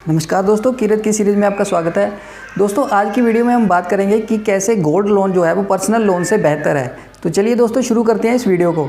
नमस्कार दोस्तों, किरत की सीरीज़ में आपका स्वागत है। दोस्तों आज की वीडियो में हम बात करेंगे कि कैसे गोल्ड लोन जो है वो पर्सनल लोन से बेहतर है। तो चलिए दोस्तों शुरू करते हैं इस वीडियो को।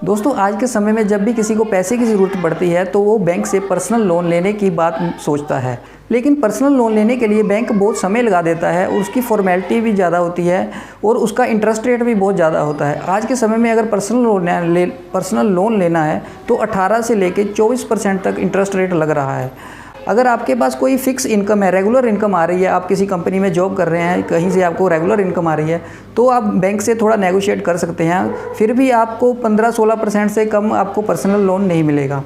दोस्तों आज के समय में जब भी किसी को पैसे की ज़रूरत पड़ती है तो वो बैंक से पर्सनल लोन लेने की बात सोचता है, लेकिन पर्सनल लोन लेने के लिए बैंक बहुत समय लगा देता है और उसकी फॉर्मेलिटी भी ज़्यादा होती है और उसका इंटरेस्ट रेट भी बहुत ज़्यादा होता है। आज के समय में अगर पर्सनल लोन लेना है तो 18 से लेके 24% तक इंटरेस्ट रेट लग रहा है। अगर आपके पास कोई फ़िक्स इनकम है, रेगुलर इनकम आ रही है, आप किसी कंपनी में जॉब कर रहे हैं, कहीं से आपको रेगुलर इनकम आ रही है, तो आप बैंक से थोड़ा नेगोशिएट कर सकते हैं। फिर भी आपको 15-16% से कम आपको पर्सनल लोन नहीं मिलेगा।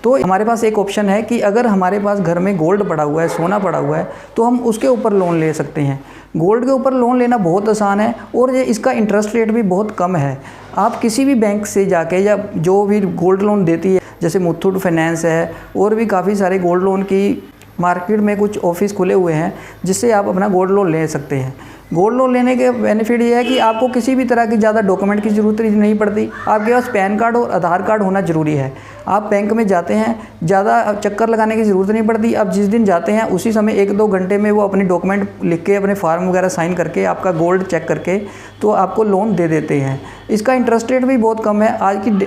तो हमारे पास एक ऑप्शन है कि अगर हमारे पास घर में गोल्ड पड़ा हुआ है, सोना पड़ा हुआ है, तो हम उसके ऊपर लोन ले सकते हैं। गोल्ड के ऊपर लोन लेना बहुत आसान है और ये इसका इंटरेस्ट रेट भी बहुत कम है। आप किसी भी बैंक से जाके या जो भी गोल्ड लोन देती है, जैसे मुथूट फाइनेंस है और भी काफ़ी सारे गोल्ड लोन की मार्केट में कुछ ऑफिस खुले हुए हैं जिससे आप अपना गोल्ड लोन ले सकते हैं। गोल्ड लोन लेने के बेनिफिट ये है कि आपको किसी भी तरह की ज़्यादा डॉक्यूमेंट की ज़रूरत नहीं पड़ती। आपके पास पैन कार्ड और आधार कार्ड होना ज़रूरी है। आप बैंक में जाते हैं, ज़्यादा चक्कर लगाने की ज़रूरत नहीं पड़ती। आप जिस दिन जाते हैं उसी समय 1-2 घंटे में वो अपनी डॉक्यूमेंट लिख के, अपने फार्म वगैरह साइन करके, आपका गोल्ड चेक करके तो आपको लोन दे देते हैं। इसका इंटरेस्ट रेट भी बहुत कम है।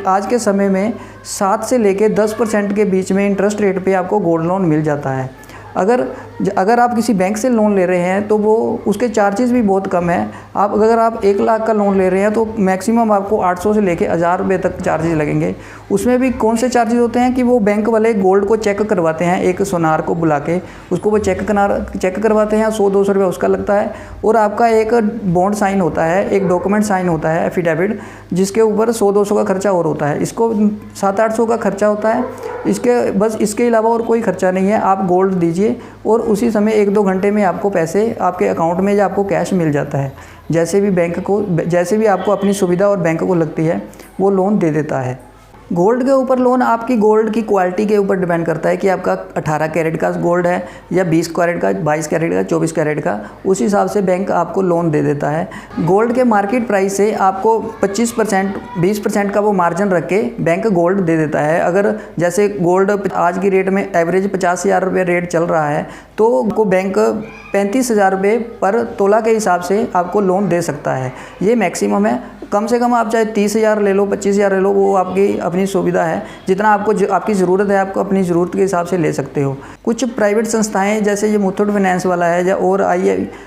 आज के समय में 7 से लेके 10% के बीच में इंटरेस्ट रेट पे आपको गोल्ड लोन मिल जाता है। अगर आप किसी बैंक से लोन ले रहे हैं तो वो उसके चार्जेस भी बहुत कम है। अगर आप 1 लाख का लोन ले रहे हैं तो मैक्सिमम आपको 800 से लेके 1000 रुपये तक चार्जेस लगेंगे। उसमें भी कौन से चार्जेस होते हैं कि वो बैंक वाले गोल्ड को चेक करवाते हैं, एक सोनार को बुला के उसको वो चेक करवाते हैं। 100-200 रुपये उसका लगता है और आपका एक बॉन्ड साइन होता है, एक डॉक्यूमेंट साइन होता है, एफिडेविट, जिसके ऊपर 100-200 का खर्चा और होता है। इसको 700-800 का खर्चा होता है। इसके अलावा और कोई खर्चा नहीं है। आप गोल्ड दीजिए और उसी समय 1-2 घंटे में आपको पैसे आपके अकाउंट में या आपको कैश मिल जाता है। जैसे भी आपको अपनी सुविधा और बैंक को लगती है वो लोन दे देता है। गोल्ड के ऊपर लोन आपकी गोल्ड की क्वालिटी के ऊपर डिपेंड करता है कि आपका 18 कैरेट का गोल्ड है या 20 कैरेट का, 22 कैरेट का, 24 कैरेट का। उस हिसाब से बैंक आपको लोन दे देता है। गोल्ड के मार्केट प्राइस से आपको 25%, 20% का वो मार्जिन रख के बैंक गोल्ड दे देता है। अगर जैसे गोल्ड आज की रेट में एवरेज 50,000 रुपये रेट चल रहा है तो आपको बैंक 35,000 रुपये पर तोला के हिसाब से आपको लोन दे सकता है। ये मैक्सिमम है। कम से कम आप चाहे 30,000 ले लो, 25,000 ले लो, वो आपकी अपनी सुविधा है। जितना आपकी ज़रूरत है आपको अपनी ज़रूरत के हिसाब से ले सकते हो। कुछ प्राइवेट संस्थाएं जैसे ये मुथूट फाइनेंस वाला है या और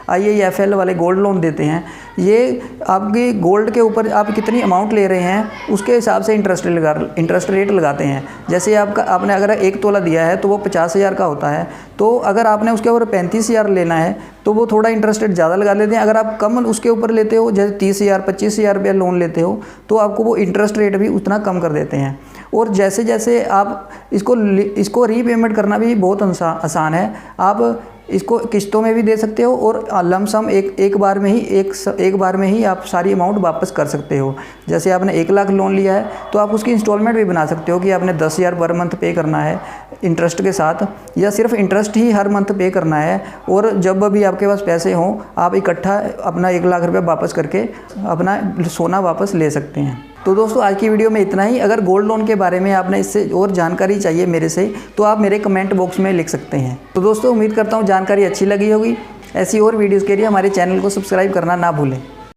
IIFL वाले गोल्ड लोन देते हैं। ये आपकी गोल्ड के ऊपर आप कितनी अमाउंट ले रहे हैं उसके हिसाब से इंटरेस्ट रेट लगाते हैं। जैसे आपने अगर 1 तोला दिया है तो वो 50,000 का होता है, तो अगर आपने उसके ऊपर 35,000 लेना है तो वो थोड़ा इंटरेस्ट रेट ज़्यादा लगा लेते हैं। अगर आप कम उसके ऊपर लेते हो, जैसे 30,000 25,000 रुपया लोन लेते हो, तो आपको वो इंटरेस्ट रेट भी उतना कम कर देते हैं। और जैसे जैसे आप इसको रीपेमेंट करना भी बहुत आसान है। आप इसको किस्तों में भी दे सकते हो और लमसम एक बार में ही आप सारी अमाउंट वापस कर सकते हो। जैसे आपने 1 लाख लोन लिया है तो आप उसकी इंस्टॉलमेंट भी बना सकते हो कि आपने 10,000 पर मंथ पे करना है इंटरेस्ट के साथ, या सिर्फ इंटरेस्ट ही हर मंथ पे करना है। और जब भी आपके पास पैसे हों आप इकट्ठा अपना 1 लाख रुपये वापस करके अपना सोना वापस ले सकते हैं। तो दोस्तों आज की वीडियो में इतना ही। अगर गोल्ड लोन के बारे में आपने इससे और जानकारी चाहिए मेरे से तो आप मेरे कमेंट बॉक्स में लिख सकते हैं। तो दोस्तों उम्मीद करता हूँ जानकारी अच्छी लगी होगी। ऐसी और वीडियोज़ के लिए हमारे चैनल को सब्सक्राइब करना ना भूलें।